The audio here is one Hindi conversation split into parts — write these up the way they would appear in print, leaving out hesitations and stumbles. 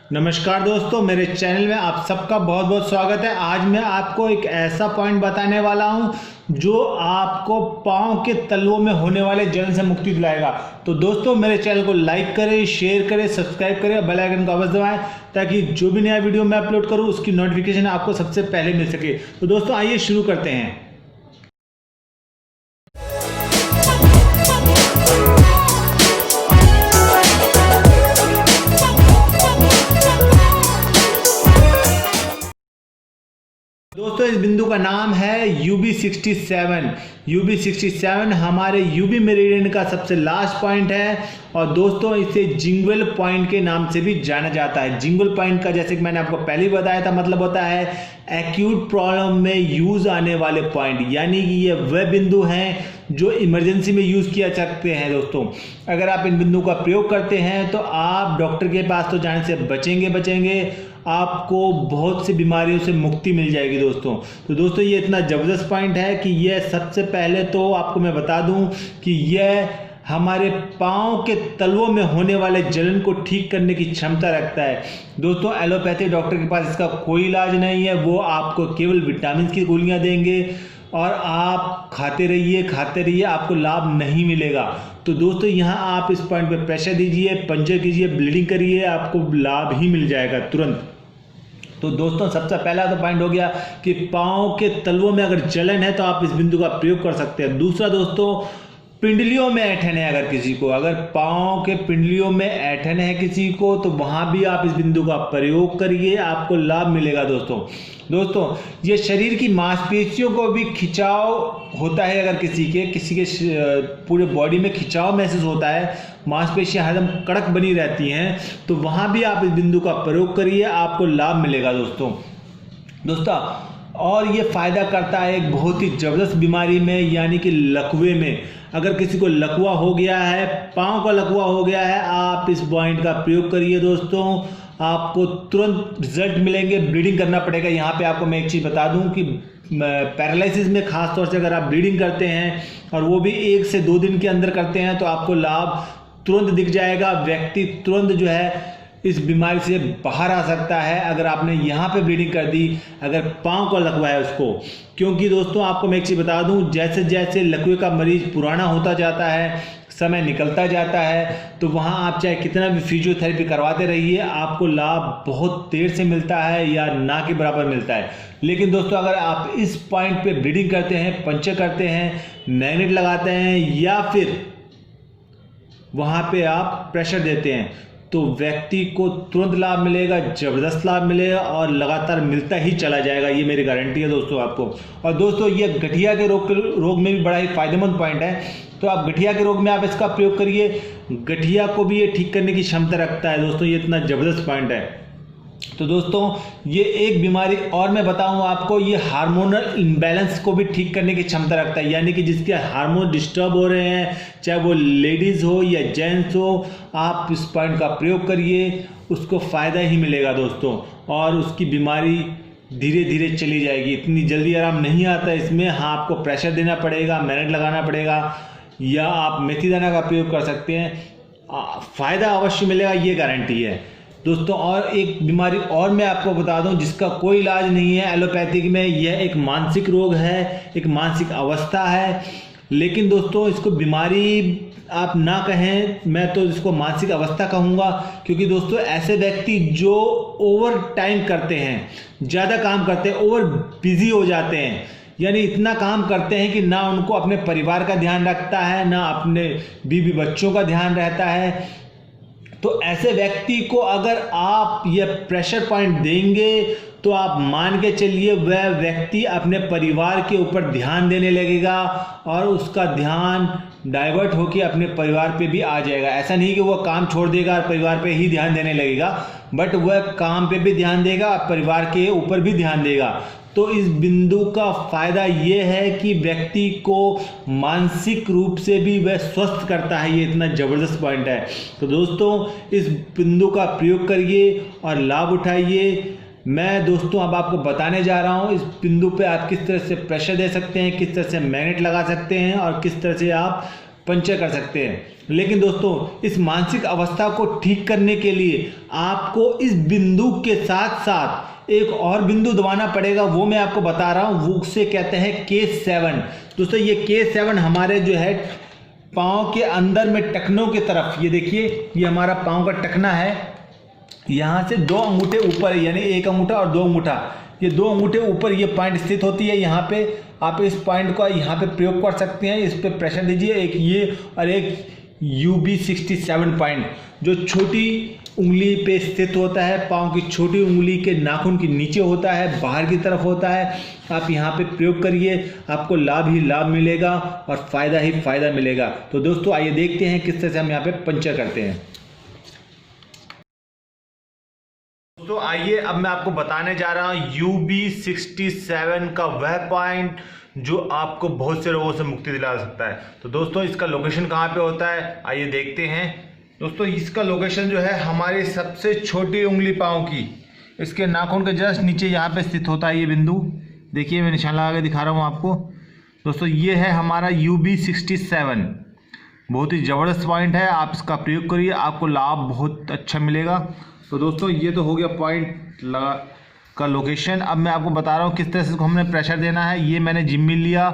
नमस्कार दोस्तों, मेरे चैनल में आप सबका बहुत बहुत स्वागत है। आज मैं आपको एक ऐसा पॉइंट बताने वाला हूं जो आपको पांव के तलवों में होने वाले जलन से मुक्ति दिलाएगा। तो दोस्तों, मेरे चैनल को लाइक करें, शेयर करें, सब्सक्राइब करें और बेल आइकन को अवश्य दबाएं ताकि जो भी नया वीडियो मैं अपलोड करूं उसकी नोटिफिकेशन आपको सबसे पहले मिल सके। तो दोस्तों, आइए शुरू करते हैं। दोस्तों, इस बिंदु का नाम है UB67। UB67 हमारे UB मेरिडियन का सबसे लास्ट पॉइंट है और दोस्तों इसे जिंगवेल पॉइंट के नाम से भी जाना जाता है। जिंगवेल पॉइंट का, जैसे कि मैंने आपको पहले ही बताया था, मतलब होता है एक्यूट प्रॉब्लम में यूज आने वाले पॉइंट, यानी कि ये वह बिंदु हैं जो इमरजेंसी में यूज किया सकते हैं। दोस्तों, अगर आप इन बिंदु का प्रयोग करते हैं तो आप डॉक्टर के पास तो जाने से बचेंगे, आपको बहुत सी बीमारियों से मुक्ति मिल जाएगी। दोस्तों ये इतना ज़बरदस्त पॉइंट है कि यह सबसे पहले तो आपको मैं बता दूं कि यह हमारे पाँव के तलवों में होने वाले जलन को ठीक करने की क्षमता रखता है। दोस्तों, एलोपैथिक डॉक्टर के पास इसका कोई इलाज नहीं है, वो आपको केवल विटामिन की गोलियां देंगे और आप खाते रहिए, आपको लाभ नहीं मिलेगा। तो दोस्तों, यहाँ आप इस पॉइंट पे प्रेशर दीजिए, पंचर कीजिए, ब्लीडिंग करिए, आपको लाभ ही मिल जाएगा तुरंत। तो दोस्तों, सबसे पहला तो पॉइंट हो गया कि पाँव के तलवों में अगर जलन है तो आप इस बिंदु का प्रयोग कर सकते हैं। दूसरा दोस्तों, पिंडलियों में ऐंठन है, अगर किसी को, अगर पाँव के पिंडलियों में ऐंठन है किसी को, तो वहाँ भी आप इस बिंदु का प्रयोग करिए, आपको लाभ मिलेगा। दोस्तों ये शरीर की मांसपेशियों को भी खिंचाव होता है, अगर किसी के पूरे बॉडी में खिंचाव महसूस होता है, मांसपेशियां हरदम कड़क बनी रहती हैं, तो वहाँ भी आप इस बिंदु का प्रयोग करिए, आपको लाभ मिलेगा। दोस्तों और ये फ़ायदा करता है एक बहुत ही ज़बरदस्त बीमारी में, यानी कि लकवे में। अगर किसी को लकवा हो गया है, पाँव का लकवा हो गया है, आप इस पॉइंट का प्रयोग करिए। दोस्तों, आपको तुरंत रिजल्ट मिलेंगे। ब्लीडिंग करना पड़ेगा। यहाँ पे आपको मैं एक चीज़ बता दूं कि पैरालिसिस में खास तौर से अगर आप ब्लीडिंग करते हैं और वो भी 1 से 2 दिन के अंदर करते हैं तो आपको लाभ तुरंत दिख जाएगा। व्यक्ति तुरंत जो है इस बीमारी से बाहर आ सकता है अगर आपने यहाँ पे ब्लीडिंग कर दी, अगर पाँव का लकवा है उसको। क्योंकि दोस्तों, आपको मैं एक चीज़ बता दूं, जैसे जैसे लकवे का मरीज पुराना होता जाता है, समय निकलता जाता है, तो वहाँ आप चाहे कितना भी फिजियोथेरेपी करवाते रहिए, आपको लाभ बहुत देर से मिलता है या ना के बराबर मिलता है। लेकिन दोस्तों, अगर आप इस पॉइंट पे ब्लीडिंग करते हैं, पंचर करते हैं, मैग्नेट लगाते हैं या फिर वहाँ पे आप प्रेशर देते हैं, तो व्यक्ति को तुरंत लाभ मिलेगा, ज़बरदस्त लाभ मिलेगा और लगातार मिलता ही चला जाएगा। ये मेरी गारंटी है दोस्तों आपको। और दोस्तों, ये गठिया के रोग में भी बड़ा ही फायदेमंद पॉइंट है। तो आप गठिया के रोग में आप इसका प्रयोग करिए, गठिया को भी ये ठीक करने की क्षमता रखता है। दोस्तों, ये इतना ज़बरदस्त पॉइंट है। तो दोस्तों, ये एक बीमारी और मैं बताऊं आपको, ये हार्मोनल इम्बैलेंस को भी ठीक करने की क्षमता रखता है, यानी कि जिसके हार्मोन डिस्टर्ब हो रहे हैं, चाहे वो लेडीज़ हो या जेंट्स हो, आप इस पॉइंट का प्रयोग करिए, उसको फ़ायदा ही मिलेगा दोस्तों, और उसकी बीमारी धीरे धीरे चली जाएगी। इतनी जल्दी आराम नहीं आता इसमें। हाँ, आपको प्रेशर देना पड़ेगा, मैग्नेट लगाना पड़ेगा, या आप मेथी दाना का प्रयोग कर सकते हैं, फ़ायदा अवश्य मिलेगा, ये गारंटी है दोस्तों। और एक बीमारी और मैं आपको बता दूं जिसका कोई इलाज नहीं है एलोपैथिक में, यह एक मानसिक रोग है, एक मानसिक अवस्था है। लेकिन दोस्तों, इसको बीमारी आप ना कहें, मैं तो इसको मानसिक अवस्था कहूँगा, क्योंकि दोस्तों ऐसे व्यक्ति जो ओवर टाइम करते हैं, ज़्यादा काम करते हैं, ओवर बिजी हो जाते हैं, यानी इतना काम करते हैं कि ना उनको अपने परिवार का ध्यान रखता है, ना अपने बीवी बच्चों का ध्यान रहता है। तो ऐसे व्यक्ति को अगर आप ये प्रेशर पॉइंट देंगे तो आप मान के चलिए वह व्यक्ति अपने परिवार के ऊपर ध्यान देने लगेगा और उसका ध्यान डाइवर्ट होकर अपने परिवार पे भी आ जाएगा। ऐसा नहीं कि वह काम छोड़ देगा और परिवार पे ही ध्यान देने लगेगा, बट वह काम पे भी ध्यान देगा और परिवार के ऊपर भी ध्यान देगा। तो इस बिंदु का फायदा ये है कि व्यक्ति को मानसिक रूप से भी वह स्वस्थ करता है। ये इतना ज़बरदस्त पॉइंट है। तो दोस्तों, इस बिंदु का प्रयोग करिए और लाभ उठाइए। मैं दोस्तों अब आपको बताने जा रहा हूँ इस बिंदु पे आप किस तरह से प्रेशर दे सकते हैं, किस तरह से मैग्नेट लगा सकते हैं और किस तरह से आप पंचर कर सकते हैं। लेकिन दोस्तों इस मानसिक अवस्था को ठीक करने के लिए आपको इस बिंदु के साथ साथ एक और बिंदु दबाना पड़ेगा, वो मैं आपको बता रहा हूं, वो उसे कहते हैं K7। दोस्तों ये K7 हमारे जो है पाँव के अंदर में टखनों की तरफ, ये देखिए ये हमारा पाँव का टखना है, यहाँ से 2 अंगूठे ऊपर, यानी 1 अंगूठा और 2 अंगूठा, ये 2 अंगूठे ऊपर ये पॉइंट स्थित होती है। यहाँ पे आप इस पॉइंट को यहाँ पे प्रयोग कर सकते हैं, इस पे प्रेशर दीजिए, एक ये और एक UB67 पॉइंट जो छोटी उंगली पे स्थित होता है, पाँव की छोटी उंगली के नाखून के नीचे होता है, बाहर की तरफ होता है। आप यहाँ पे प्रयोग करिए, आपको लाभ ही लाभ मिलेगा और फायदा ही फायदा मिलेगा। तो दोस्तों आइए देखते हैं किस तरह से हम यहाँ पे पंचर करते हैं। तो आइए अब मैं आपको बताने जा रहा हूँ UB67 का वह पॉइंट जो आपको बहुत से रोगों से मुक्ति दिला सकता है। तो दोस्तों इसका लोकेशन कहाँ पे होता है, आइए देखते हैं। दोस्तों इसका लोकेशन जो है हमारी सबसे छोटी उंगली पाँव की, इसके नाखून के जस्ट नीचे यहाँ पे स्थित होता है ये बिंदु। देखिए मैं निशान लगा के दिखा रहा हूँ आपको। दोस्तों ये है हमारा UB67, बहुत ही ज़बरदस्त पॉइंट है, आप इसका प्रयोग करिए, आपको लाभ बहुत अच्छा मिलेगा। तो दोस्तों ये तो हो गया पॉइंट लगा का लोकेशन। अब मैं आपको बता रहा हूँ किस तरह से इसको हमने प्रेशर देना है। ये मैंने जिम्मी लिया,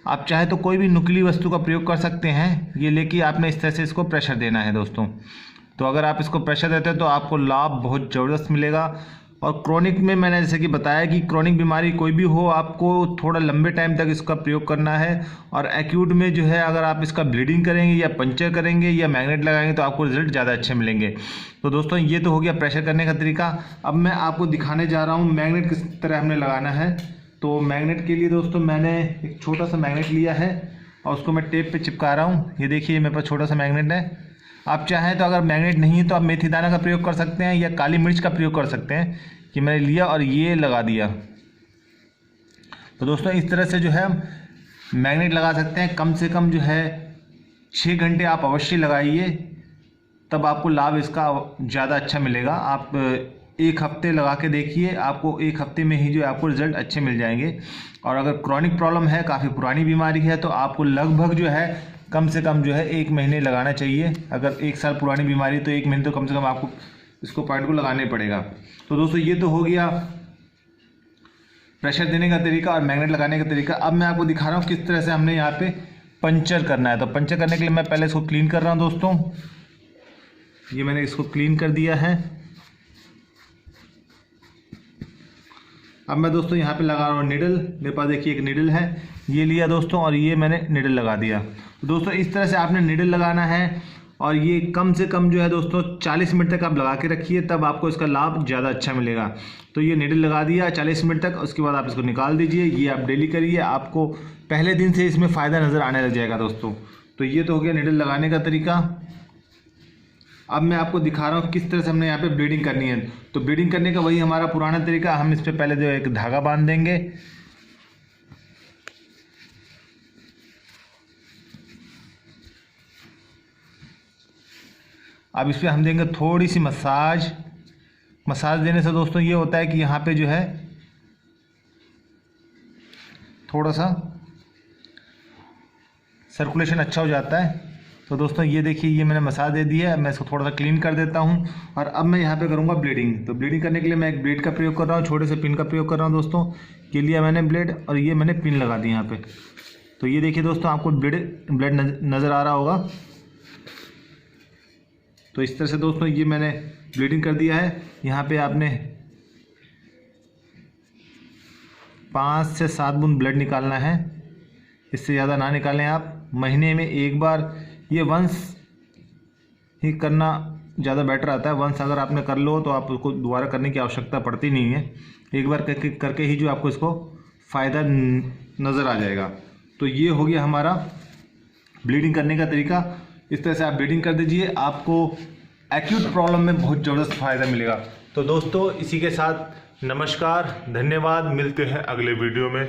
आप चाहे तो कोई भी नुकीली वस्तु का प्रयोग कर सकते हैं, ये लेके आपने इस तरह से इसको प्रेशर देना है दोस्तों। तो अगर आप इसको प्रेशर देते हैं तो आपको लाभ बहुत ज़बरदस्त मिलेगा। और क्रोनिक में मैंने जैसे कि बताया कि क्रोनिक बीमारी कोई भी हो, आपको थोड़ा लंबे टाइम तक इसका प्रयोग करना है। और एक्यूट में जो है अगर आप इसका ब्लीडिंग करेंगे या पंचर करेंगे या मैग्नेट लगाएंगे तो आपको रिजल्ट ज़्यादा अच्छे मिलेंगे। तो दोस्तों ये तो हो गया प्रेशर करने का तरीका। अब मैं आपको दिखाने जा रहा हूँ मैग्नेट किस तरह हमने लगाना है। तो मैग्नेट के लिए दोस्तों मैंने एक छोटा सा मैग्नेट लिया है और उसको मैं टेप पे चिपका रहा हूँ। ये देखिए मेरे पास छोटा सा मैग्नेट है। आप चाहें तो अगर मैग्नेट नहीं है तो आप मेथी दाना का प्रयोग कर सकते हैं या काली मिर्च का प्रयोग कर सकते हैं। कि मैंने लिया और ये लगा दिया। तो दोस्तों इस तरह से जो है मैग्नेट लगा सकते हैं। कम से कम जो है 6 घंटे आप अवश्य लगाइए, तब आपको लाभ इसका ज़्यादा अच्छा मिलेगा। आप 1 हफ्ते लगा के देखिए, आपको 1 हफ्ते में ही जो आपको रिज़ल्ट अच्छे मिल जाएंगे। और अगर क्रॉनिक प्रॉब्लम है, काफ़ी पुरानी बीमारी है, तो आपको लगभग जो है कम से कम जो है 1 महीने लगाना चाहिए। अगर 1 साल पुरानी बीमारी तो 1 महीने तो कम से कम आपको इसको पॉइंट को लगाना ही पड़ेगा। तो दोस्तों ये तो हो गया प्रेशर देने का तरीका और मैग्नेट लगाने का तरीका। अब मैं आपको दिखा रहा हूँ किस तरह से हमने यहाँ पे पंचर करना है। तो पंचर करने के लिए मैं पहले इसको क्लीन कर रहा हूँ दोस्तों। ये मैंने इसको क्लीन कर दिया है। अब मैं दोस्तों यहाँ पे लगा रहा हूँ निडल। मेरे पास देखिए एक निडल है, ये लिया दोस्तों और ये मैंने निडल लगा दिया। तो दोस्तों इस तरह से आपने निडल लगाना है और ये कम से कम जो है दोस्तों 40 मिनट तक आप लगा के रखिए, तब आपको इसका लाभ ज़्यादा अच्छा मिलेगा। तो ये निडल लगा दिया 40 मिनट तक, उसके बाद आप इसको निकाल दीजिए। ये आप डेली करिए, आपको पहले दिन से इसमें फ़ायदा नज़र आने लग जाएगा दोस्तों। तो ये तो हो गया निडल लगाने का तरीका। अब मैं आपको दिखा रहा हूँ किस तरह से हमने यहाँ पे ब्लीडिंग करनी है। तो ब्लीडिंग करने का वही हमारा पुराना तरीका। हम इस पर पहले जो एक धागा बांध देंगे, अब इस पर हम देंगे थोड़ी सी मसाज। मसाज देने से दोस्तों ये होता है कि यहाँ पे जो है थोड़ा सा सर्कुलेशन अच्छा हो जाता है। तो दोस्तों ये देखिए ये मैंने मसाज दे दी है। मैं इसको थोड़ा सा क्लीन कर देता हूँ और अब मैं यहाँ पे करूँगा ब्लीडिंग। तो ब्लीडिंग करने के लिए मैं एक ब्लेड का प्रयोग कर रहा हूँ, छोटे से पिन का प्रयोग कर रहा हूँ दोस्तों। ये लिया मैंने ब्लेड और ये मैंने पिन लगा दी यहाँ पे। तो ये देखिए दोस्तों आपको ब्लेड नज़र आ रहा होगा। तो इस तरह से दोस्तों ये मैंने ब्लीडिंग कर दिया है। यहाँ पे आपने 5 से 7 बूंद ब्लड निकालना है, इससे ज़्यादा ना निकालें आप। महीने में 1 बार, ये वंस ही करना ज़्यादा बेटर आता है। वंस अगर आपने कर लो तो आप उसको दोबारा करने की आवश्यकता पड़ती नहीं है। एक बार करके ही जो आपको इसको फ़ायदा नज़र आ जाएगा। तो ये हो गया हमारा ब्लीडिंग करने का तरीका। इस तरह से आप ब्लीडिंग कर दीजिए, आपको एक्यूट प्रॉब्लम में बहुत ज़बरदस्त फ़ायदा मिलेगा। तो दोस्तों इसी के साथ नमस्कार, धन्यवाद, मिलते हैं अगले वीडियो में।